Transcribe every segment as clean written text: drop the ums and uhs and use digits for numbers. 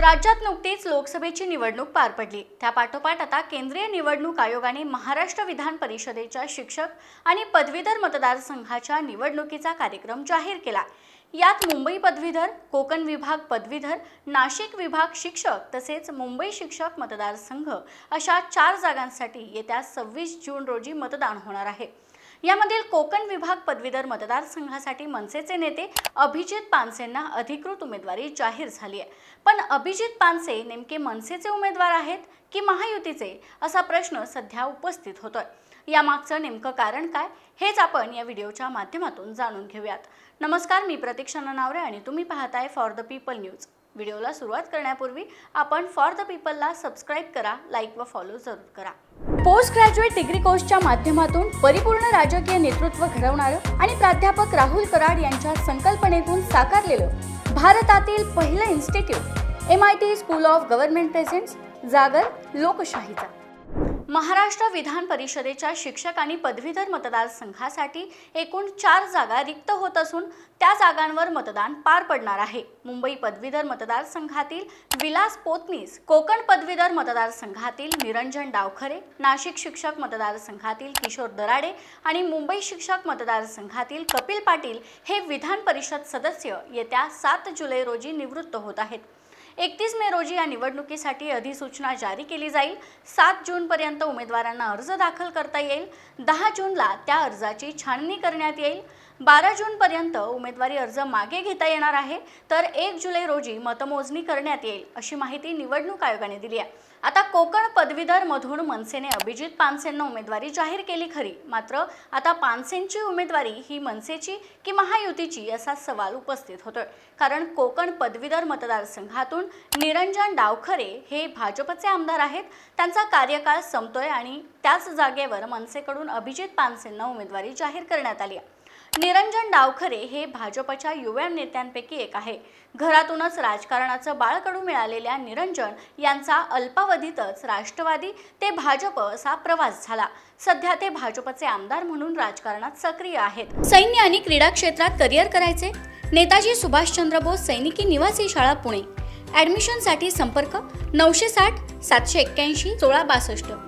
राज्यात नुकतीच लोकसभेची निवडणूक पार पडली। त्यापाठोपाठ आता केंद्रीय निवडणूक आयोगाने महाराष्ट्र विधान परिषदेच्या शिक्षक आणि पदवीधर मतदारसंघाच्या निवडणुकीचा कार्यक्रम जाहीर केला। यात मुंबई पदवीधर, कोकण विभाग पदवीधर, नाशिक विभाग शिक्षक तसेच मुंबई शिक्षक मतदारसंघ अशा 4 जागांसाठी येत्या 26 जून रोजी मतदान होणार आहे। यामधील कोकण विभाग पदवीधर मतदारसंघासाठी मनसेचे नेते अभिजित पानसेंना अधिकृत उमेदवारी जाहीर झाली आहे। पण अभिजित पानसे नेमके मनसेचे उमेदवार आहेत की महायुतीचे असा प्रश्न सध्या उपस्थित होतोय। यामागचं नेमकं कारण काय हेच आपण या व्हिडिओच्या माध्यमातून जाणून घेऊयात। नमस्कार, मी प्रतीक्षा नावरे आणि तुम्ही पाहताय फॉर द पीपल न्यूज। व्हिडिओला सुरुवात करण्यापूर्वी आपण फॉर द पीपलला सबस्क्राइब करा, लाईक व फॉलो जरूर करा। पोस्ट ग्रॅज्युएट डिग्री कोर्सच्या माध्यमातून परिपूर्ण राजकीय नेतृत्व घडवणारं आणि प्राध्यापक राहुल कराड यांच्या संकल्पनेतून साकारलेलं भारतातील पहिलं institute MIT school of government presents जागर लोकशाहीचा। महाराष्ट्र विधान परिषदेच्या शिक्षक आणि पदवीधर मतदारसंघासाठी एकूण 4 जागा रिक्त होत असून त्या जागांवर मतदान पार पडणार आहे। मुंबई पदवीधर मतदारसंघातील विलास पोतनीस, कोकण पदवीधर मतदारसंघातील निरंजन डावखरे, नाशिक शिक्षक मतदारसंघातील किशोर दराडे आणि मुंबई शिक्षक मतदारसंघातील कपिल पाटील हे विधान परिषद सदस्य येत्या 7 जुलै रोजी निवृत्त होत आहेत। 31 मे रोजी या निवडणुकीसाठी अधिसूचना जारी केली जाईल। 7 जून पर्यंत उमेदवारांना अर्ज दाखल करता येईल। 10 जूनला त्या अर्जाची छाननी करण्यात येईल। 12 जून पर्यंत उमेदवारी अर्ज मागे घेता येणार आहे, तर 1 जुलै रोजी मतमोजणी करण्यात येईल अशी माहिती निवडणूक आयोगाने दिली आहे। आता कोकण पदवीधर मधून मनसेने अभिजित पानसेंना उमेदवारी जाहीर केली खरी, मात्र आता पानसेंची उमेदवारी ही मनसेची की महायुतीची असा सवाल उपस्थित होतोय। कारण कोकण पदवीधर मतदारसंघातून निरंजन डावखरे हे भाजपचे आमदार आहेत। त्यांचा कार्यकाळ संपतोय आणि त्याच जागेवर मनसेकडून अभिजित पानसेंना उमेदवारी जाहीर करण्यात आली आहे। निरंजन डावखरे हे भाजपच्या युवा नेत्यांपैकी एक आहे। घरातूनच राजकारणाचं बाळकडू मिळालेल्या निरंजन यांचा अल्पावधीतच राष्ट्रवादी ते भाजप असा प्रवास झाला। सध्या ते भाजपचे आमदार म्हणून राजकारणात सक्रिय आहेत। सैन्य आणि क्रीडा क्षेत्रात करिअर करायचे? नेताजी सुभाषचंद्र बोस सैनिकी निवासी शाळा पुणे। ॲडमिशनसाठी संपर्क 960 781 1662।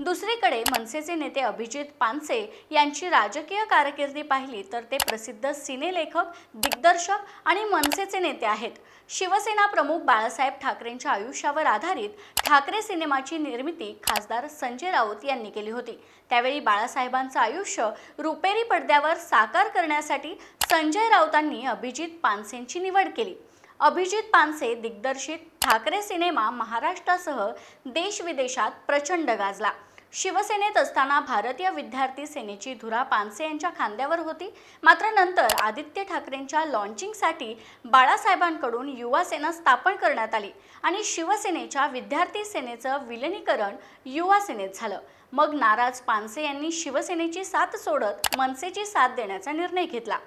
दुसरीकडे मनसेचे नेते अभिजित पानसे यांची राजकीय कारकिर्दी पाहिली तर ते प्रसिद्ध सिनेलेखक, दिग्दर्शक आणि मनसेचे नेते आहेत। शिवसेना प्रमुख बाळासाहेब ठाकरेंच्या आयुष्यावर आधारित ठाकरे सिनेमाची निर्मिती खासदार संजय राऊत यांनी केली होती। त्यावेळी बाळासाहेबांचं आयुष्य रुपेरी पडद्यावर साकार करण्यासाठी संजय राऊतांनी अभिजित पानसेंची निवड केली। अभिजित पानसे दिग्दर्शित ठाकरे सिनेमा महाराष्ट्रासह देश-विदेशात प्रचंड गाजला। शिवसेनेत असताना भारतीय विद्यार्थी सेनेची धुरा पानसे यांच्या खांद्यावर होती। मात्र नंतर आदित्य ठाकरेंच्या लॉन्चिंगसाठी बाळासाहेबांकडून युवा सेना स्थापन करण्यात आली आणि शिवसेनेच्या विद्यार्थी सेनेचं विलीनीकरण युवा सेनेत झालं। मग नाराज पानसे यांनी शिवसेनेची साथ सोडत मनसेची साथ देण्याचा निर्णय घेतला।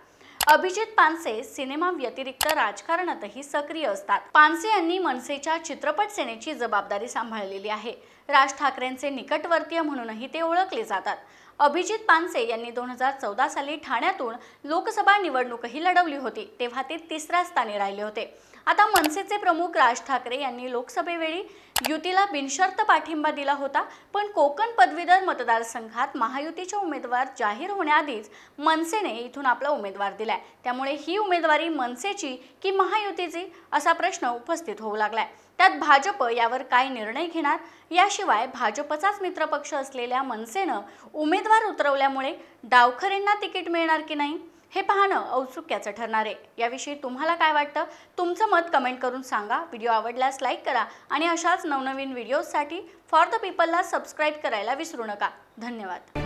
अभिजित पानसे सिनेमा व्यतिरिक्त राजकारणातही सक्रिय असतात। पानसे यांनी मनसेच्या चित्रपट सेनेची जबाबदारी सांभाळलेली आहे। राज ठाकरेंचे निकटवर्तीय म्हणूनही ते ओळखले जातात। अभिजित पानसे यांनी 2014 साली ठाण्यातून लोकसभा निवडणूकही लढवली होती, तेव्हा ते 3ऱ्या स्थानी राहिले होते। आता मनसेचे प्रमुख राज ठाकरे यांनी लोकसभेवेळी युतीला बिनशर्त पाठिंबा दिला होता, पण कोकण पदवीधर मतदारसंघात महायुतीचे उमेदवार जाहीर होण्याआधीच मनसेने इथून आपला उमेदवार दिलाय। त्यामुळे ही उमेदवारी मनसेची की महायुतीची असा प्रश्न उपस्थित होऊ लागलाय। त्यात भाजप यावर काय निर्णय घेणार? याशिवाय भाजपचाच मित्रपक्ष असलेल्या मनसेनं उमेदवार उतरवल्यामुळे डावखरेंना तिकीट मिळणार की नाही हे पाहणं औत्सुक्याचं ठरणार आहे। याविषयी तुम्हाला काय वाटतं? तुमचं मत कमेंट करून सांगा। व्हिडिओ आवडल्यास लाईक करा आणि अशाच नवनवीन व्हिडिओसाठी फॉर द पीपलला सबस्क्राइब करायला विसरू नका। धन्यवाद।